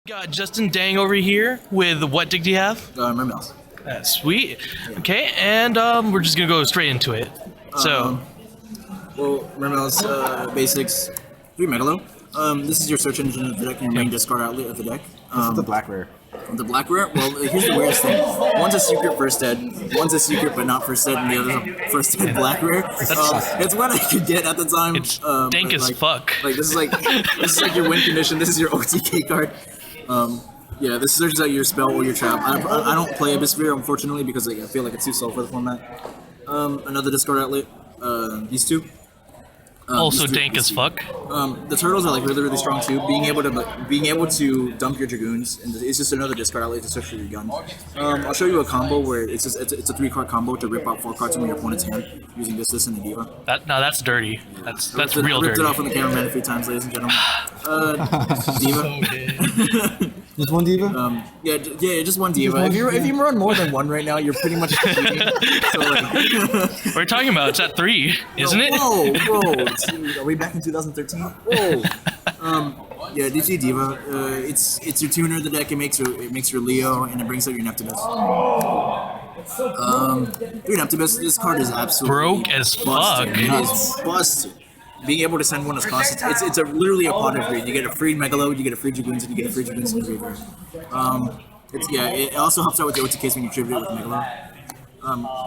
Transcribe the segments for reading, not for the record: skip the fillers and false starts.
Got Justin Dang over here with what deck do you have? Mermail. Sweet. Okay, and we're just gonna go straight into it. So, Well, Mermail's basics, 3 Megalo. This is your search engine of the deck and your main discard outlet of the deck. This is the black rare. The black rare? Well, here's the weirdest thing. One's a secret first ed, one's a secret but not first ed, and the other's a first ed black rare. It's what I could get at the time. it's dank as fuck. Like this is like your win condition. This is your OTK card. Yeah, this searches out your spell or your trap. I don't play Abysssphere, unfortunately, because I feel like it's too slow for the format. Another discard outlet. These two. Also dank as fuck. The turtles are like really strong too. Being able to dump your dragoons, and it's just another discard outlet to search for your gun. I'll show you a combo where it's a 3-card combo to rip out 4 cards from your opponent's hand using this, and the diva. That's dirty. That's real ripped dirty. it off on the cameraman a few times, ladies and gentlemen. Diva. Just one diva? Yeah, just one diva. If you run more than one right now, you're pretty much cheating. So like, We're talking about it's at 3, isn't it? Whoa! Dude, are we back in 2013? Whoa! Yeah, DT Diva. It's your tuner of the deck. It makes your Leo, and it brings out your Neptunus. 3 Neptunus. This card is absolutely Broke as fuck. Busted. It is busted. Being able to send one as cost, it's literally a pot of greed. You get a free Megalo, you get a free Dragoons, and you get a free Dragoons in the graveyard. It also helps out with the OTKs when you tribute it with Megalo.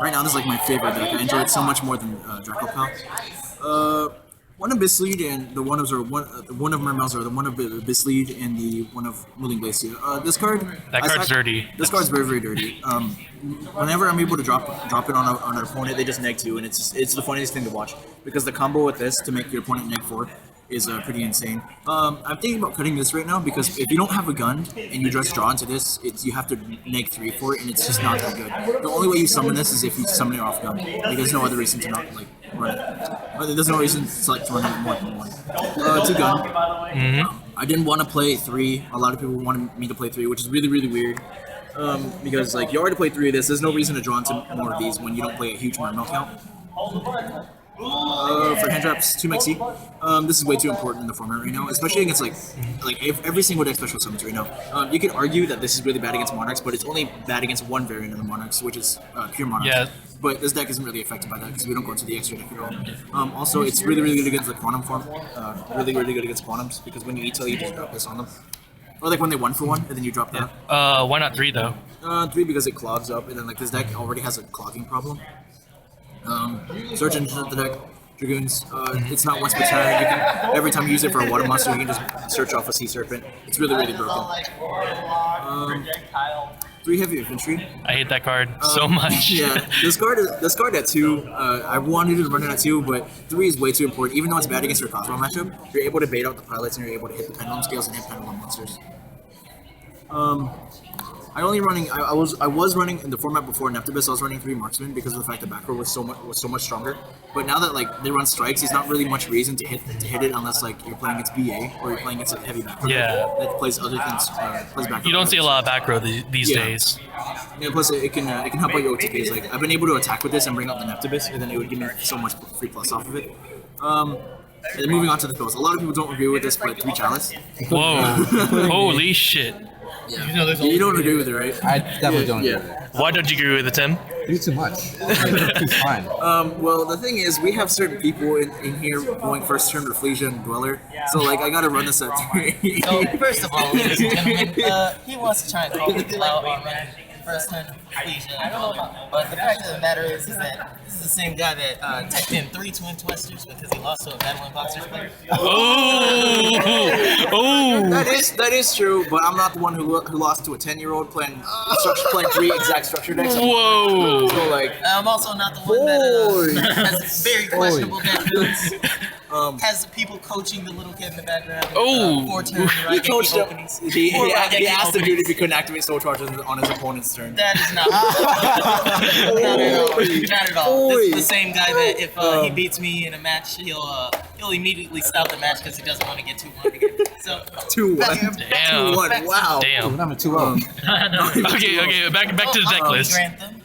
Right now, this is like my favorite deck. I enjoy it so much more than Draco Pal. One of Abysslead and the one of Mermails, or the one of Abysslead and the one of Moving Glacier. This card. That card's dirty. This card's very dirty. Whenever I'm able to drop it on an opponent, they just neg 2, and it's the funniest thing to watch because the combo with this to make your opponent neg 4 is pretty insane. I'm thinking about cutting this right now because if you don't have a gun and you just draw into this, you have to neg 3 for it, and it's just not that good. The only way you summon this is if you summon it off gun. Like, there's no other reason to not run it. There's no reason to run it more than one. 2 gun. I didn't want to play 3. A lot of people wanted me to play 3, which is really weird. Because like you already played 3 of this, there's no reason to draw into more of these when you don't play a huge Mermail count. For hand traps, 2 Mexi. This is way too important in the format right now, especially against like every single deck special summons right now. You could argue that this is really bad against Monarchs, but it's only bad against one variant of the Monarchs, which is pure Monarchs. Yeah. But this deck isn't really affected by that because we don't go into the extra deck at all. Also, it's really good against the Quantum form. Really good against Quantums because when you ETL, you just drop this on them. Or like when they 1-for-1 and then you drop that. Why not 3 though? 3 because it clogs up, and then like this deck already has a clogging problem. Search engine of the deck, Dragoons. It's not once per turn. You can every time you use it for a water monster, you can just search off a Sea Serpent. It's really broken. 3 heavy infantry. I hate that card so much. Yeah, this card at 2. I wanted to run it at 2, but 3 is way too important. Even though it's bad against your Cosmo matchup, you're able to bait out the pilots and you're able to hit the pendulum scales and hit pendulum monsters. I was running in the format before Neptunus. I was running 3 marksmen because of the fact that back row was so much stronger. But now that like they run strikes, there's not really much reason to hit it unless like you're playing against BA or you're playing against a heavy back row. Yeah. That plays other things. Plays back row. You don't see a lot of back row these days. Yeah, plus it can help out your OTKs. Like I've been able to attack with this and bring out the Neptunus, and then it would give me so much free plus off of it. And then moving on to the pills. A lot of people don't agree with this, but 3 Chalice. Whoa! Holy shit! Yeah. You don't agree with it, right? I definitely don't agree with it. Why don't you agree with it, Tim? You do too much. It's fine. Well, the thing is, we have certain people in here going first turn Reflection and Dweller, so like I gotta run this at 3. So first of all, ladies and gentlemen, he wants to try and call the clout on first turn Reflection, but the fact of the matter is that this is the same guy that typed in 3 Twin Twisters because he lost to a Battle Boxers player. Oh! That is true, but I'm not the one who lost to a 10-year-old playing 3 exact structure decks. Whoa! So like, I'm also not the one that has very questionable deck builds. Has people coaching the little kid in the background. Oh! 4 turns, he coached him. openings. He asked the dude if he couldn't activate Soul Charges on his opponent's turn. That is not not at all. Not at all. This is the same guy that if he beats me in a match, he'll immediately stop the match because he doesn't want to get 2-1 again. So 2-1. Damn. 2-1. Wow. Damn. I'm a 2-0. Okay. Back to the deck list. Grantham.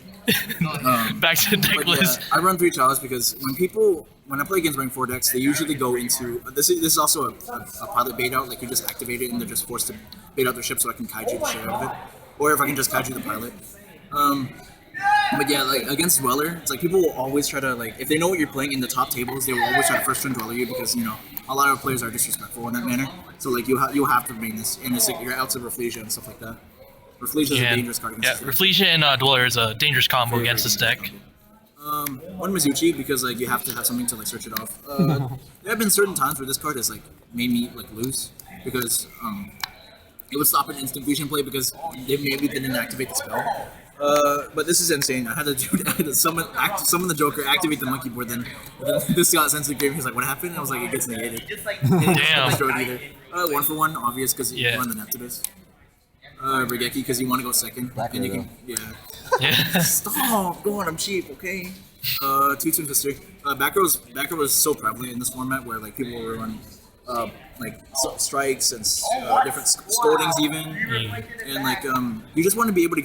Back to the deck But list. yeah, I run 3 Chalice because when when I play against rank 4 decks, they usually go into this is also a pilot bait out. Like you just activate it and they're just forced to bait out their ship so I can kaiju the shit out of it, or if I can just kaiju the pilot. But yeah, like against Dweller, it's like people will always try to like if they know what you're playing in the top tables, they will always try to first turn Dweller you because a lot of players are disrespectful in that manner. So like you'll have to main this, and it's like you're out to Rafflesia and stuff like that. Rafflesia is a dangerous card against this deck. Rafflesia and Dweller is a dangerous combo against this deck. One Mizuchi because like you have to have something to like search it off. There have been certain times where this card has like made me like lose because it would stop an instant fusion play because they maybe didn't activate the spell. But this is insane. I had to summon the Joker, activate the monkey board. Then this got sent to the game. He's like, "What happened?" I was like, "It gets negated." Damn. 1-for-1, obvious because you run the Neptibus. Regeki because you want to go second, and you can Stop, go on. I'm cheap, okay. 2-2 history. Back row was so prevalent in this format where like people were running strikes and different scoldings even, and like you just want to be able to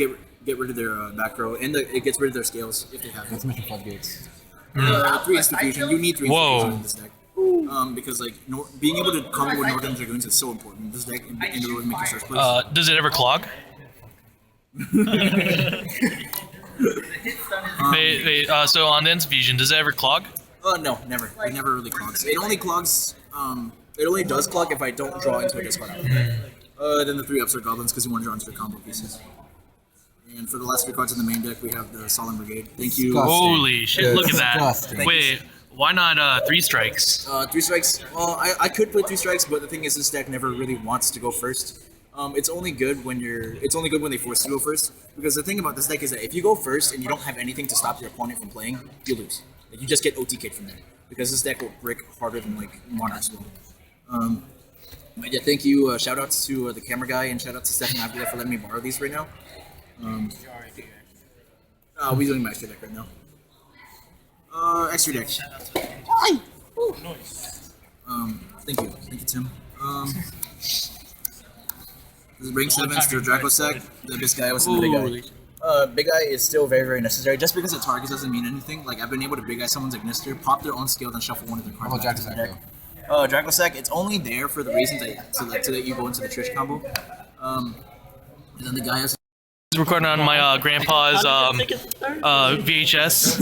get rid of their back row, and it gets rid of their scales if they have That's making floodgates. 3 institution. You need 3 institution in this deck. Because like being able to combo with Northern Dragoons is so important. This deck in order to make your search plays. Does it ever clog? So on the Infusion, does it ever clog? No, never. It never really clogs. It only clogs. It only does clog if I don't draw into a discard out. Then the 3 Upstart Goblins because you want to draw into your combo pieces. And for the last 3 cards in the main deck, we have the Solemn Brigade. Thank you. Holy shit! Look at that. Disgusting. Wait, why not 3 strikes? 3 strikes. Well, I could play 3 strikes, but the thing is, this deck never really wants to go first. It's only good when they force you to go first. Because the thing about this deck is that if you go first and you don't have anything to stop your opponent from playing, you lose. Like you just get OTK'd from there. Because this deck will brick harder than like Monarchs will. But yeah, thank you. Shout outs to the camera guy and shout out to Stefan Avila for letting me borrow these right now. We're doing my extra deck right now. Extra deck. Hi. Thank you, Tim. This is Ring 7, still Dracossack. The Big Guy was in the Big Guy. Big Guy is still very, very necessary. Just because it targets doesn't mean anything. Like, I've been able to Big Guy someone's Ignister, pop their own skill, then shuffle one of their cards back to the deck. Dracossack, it's only there for the reason to let you go into the Trish combo. And then the guy has Recording on my grandpa's VHS.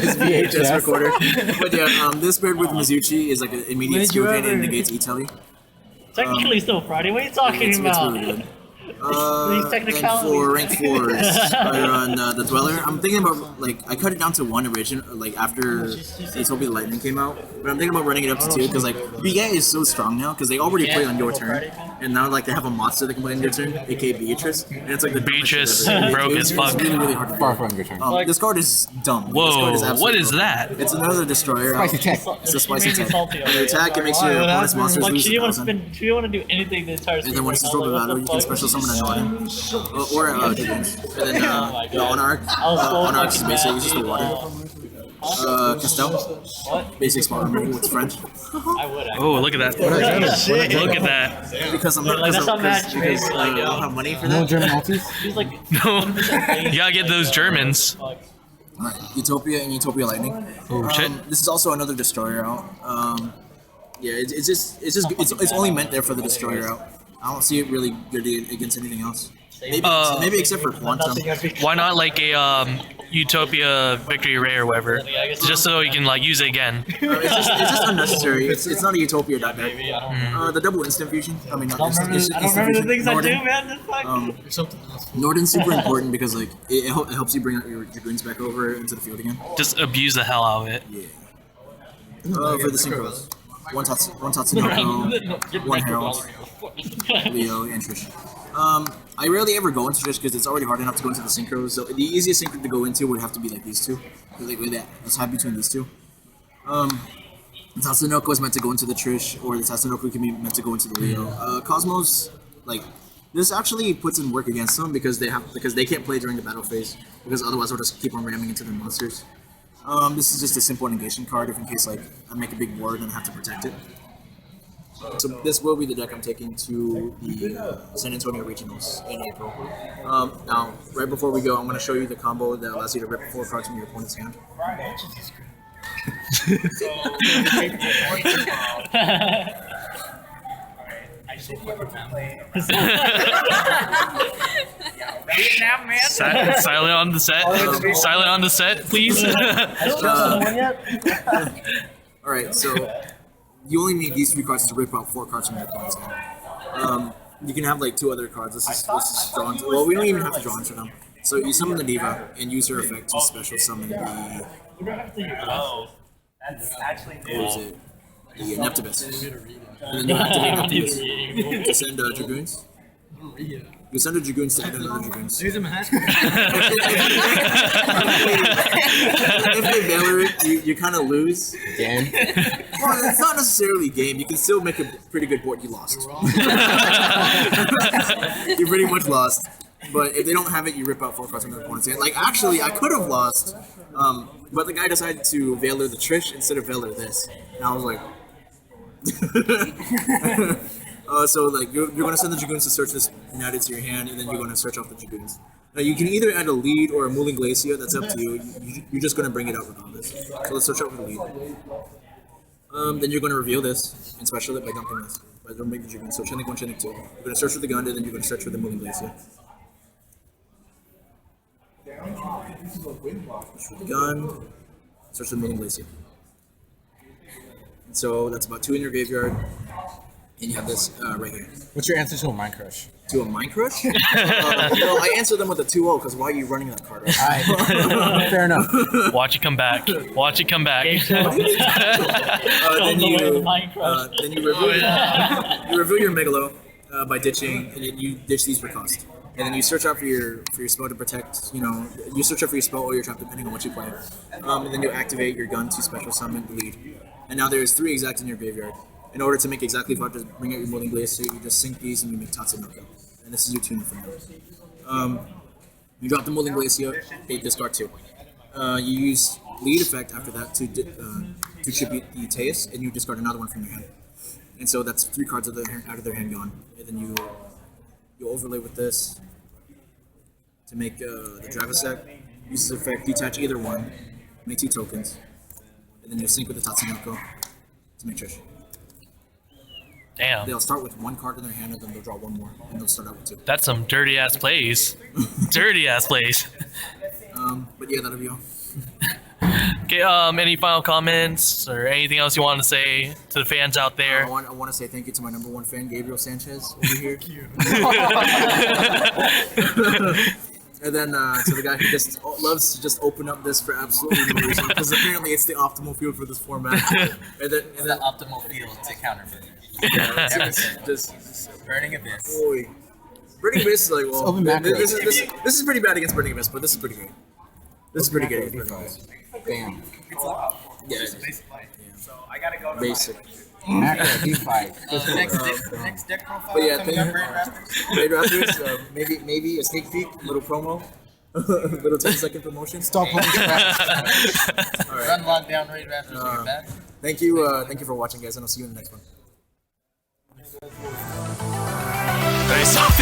his VHS recorder. But yeah, this paired with Mizuchi is like an immediate skill drain and negates E-Telly. Technically still Friday. What are you talking about? It's really good. These And technicalities. for rank 4s, I run the Dweller. I'm thinking about, like, I cut it down to 1 original, like, after Utopia Lightning came out. But I'm thinking about running it up to 2, because, like, BA is so strong now, because they already play on your turn. And now, like, they have a monster that can play on your turn, aka Beatrice. And it's like the dumbest shit Beatrice ever. broke It's as fuck. really, really hard to Far play. from your turn. This card is dumb. This card Whoa, absolutely what is broken. that? It's another destroyer. Spicy tech. It's a spicy She made me tech. salty When you attack, it makes your opponent's monsters Like lose she didn't want to 1,000. spend. She didn't want to do anything the entire. And then when it's destroyed by battle, you can special summon a Norton. Or Dragoons. And then the Onarch is basically just the water. Castell, basic spot removal, it's French. I would. Oh, look at that. Look at that. Because I'm not Like, that's how because match makes, I don't have money for No that. German Maltese? He's like. No. You gotta get those Germans. Alright, Utopia and Utopia Lightning. Oh, shit. This is also another destroyer out. Yeah, it's only meant there for the destroyer out. I don't see it really good against anything else. Maybe except for Quantum. Why not like a Utopia Victory Ray or whatever? Just so you can like use it again. It's just unnecessary. It's not a Utopia deck. The double instant fusion. I mean, not instant, I don't remember the things I do, Norton. man. Just fuck. Norton's super important because like it helps you bring out your Dragoons back over into the field again. Just abuse the hell out of it. Yeah. For the synchros. One Tatsunoko, one Herald, Leo, and Trish. I rarely ever go into Trish because it's already hard enough to go into the synchros. So the easiest synchro to go into would have to be like these two. Like that's high between these two. Tatsunoko is meant to go into the Trish, or the Tatsunoko can be meant to go into the Leo. Cosmos, like this actually puts in work against them because they can't play during the battle phase because otherwise they'll just keep on ramming into their monsters. This is just a simple negation card if in case like I make a big ward and I have to protect it. So this will be the deck I'm taking to the San Antonio Regionals in April. Now, right before we go, I'm going to show you the combo that allows you to rip 4 cards from your opponent's hand. Vietnam man. Silent on the set. Silent on the set, please. All right, so you only need these 3 cards to rip out 4 cards from your opponent's hand. You can have like 2 other cards. This is drawn. Well, we don't even have to draw into them. So you summon the diva and use her effect to special summon the. That's actually What is it? The Neptibus. And then you activate Neptibus to send Dragoons. You send a Dragoons to add another Dragoons. If they Valor it, you kind of lose. Game. Well, it's not necessarily a game. You can still make a pretty good board. You lost. You pretty much lost. But if they don't have it, you rip out 4 cards from their opponent's hand. Like, actually, I could have lost, but the guy decided to Valor the Trish instead of Valor this. And I was like... so, like, you're going to send the Dragoons to search this and add it to your hand, and then you're going to search off the Dragoons. Now, you can either add a lead or a Mooling Glacier. That's up to you. You're just going to bring it out regardless. So let's search out for the lead. Then you're going to reveal this and special it by dumping this. By dumping the Dragoons. So Chenik 1, Chenik 2. You're going to search for the gun, and then you're going to search for the Mooling Glacier. Search for the gun. Search for the Mooling Glacier. And so that's about 2 in your graveyard. And you have this right here. What's your answer to a Mind Crush? To a Mind Crush? I answered them with a 2-0 because why are you running that card? Fair enough. Watch it come back. Watch it come back. Then you reveal your Megalo by ditching, and you ditch these for cost. And then you search out for your spell to protect. You search out for your spell or your trap depending on what you play. And then you activate your gun to special summon the lead. And now there's 3 exact in your graveyard. In order to make exactly 5, just bring out your Mooling Glacier, you just sink these and you make Tatsunoko. And this is your tuning for now. You drop the Mooling Glacier, they discard 2. You use lead effect after that to tribute the Teus, and you discard another one from your hand. And so that's 3 cards out of their hand gone. And then you overlay with this to make the Dravasek. Use this effect, detach either one, make 2 tokens, and then you sync with the Tatsunoko to make Trish. Damn. They'll start with 1 card in their hand, and then they'll draw 1 more, and they'll start out with 2. That's some dirty ass plays. Dirty ass plays. But yeah, that'll be all. Okay, any final comments or anything else you want to say to the fans out there? I want to say thank you to my #1 fan, Gabriel Sanchez, over here. And then to the guy who just loves to just open up this for absolutely no reason, because apparently it's the optimal field for this format. And then The optimal field to counterfeit. just Burning Abyss. boy. Burning Abyss is like, well, open macro. this is pretty bad against Burning Abyss, but this is pretty good. This is pretty good against Burning Abyss. Bam. Yeah, it is. Basic. Macro, D5. Next deck profile But yeah, coming thank up, you. Raid Raptors. Raid Raptors, maybe a sneak peek, little promo, little 10-second promotion. Stop playing scratch. All right. Run lockdown Raid Raptors when you're back. Thank you for watching, guys, and I'll see you in the next one. Very soft.